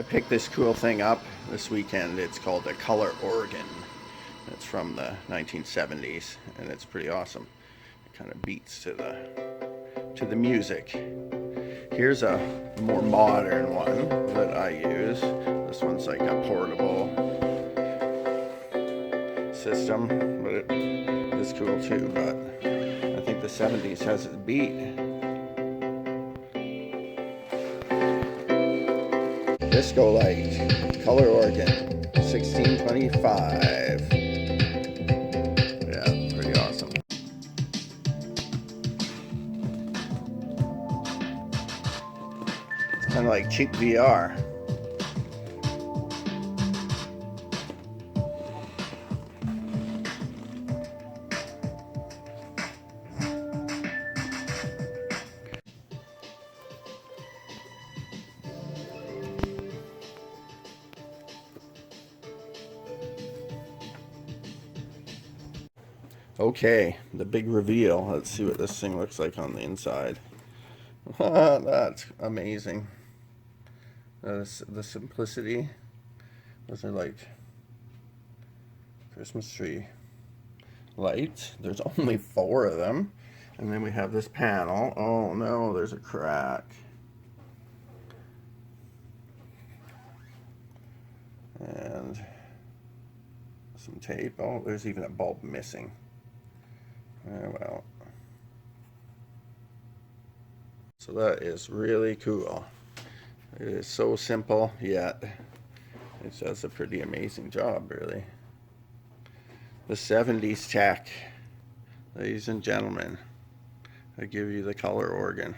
picked this cool thing up this weekend. It's called a color organ. It's from the 1970s, and it's pretty awesome. It kind of beats to the music. Here's a more modern one that I use. This one's like a portable system, but it is cool too. But I think the 70s has its beat. Disco Light, color organ, 1625. Yeah, pretty awesome. It's kind of like cheap VR. Okay, the big reveal. Let's see what this thing looks like on the inside. That's amazing. That's the simplicity. Those are like Christmas tree lights. There's only 4 of them. And then we have this panel. Oh no, there's a crack. And some tape. Oh, there's even a bulb missing. Oh, well. So that is really cool. It is so simple, yet it does a pretty amazing job, really. The 70s tech, ladies and gentlemen. I give you the color organ.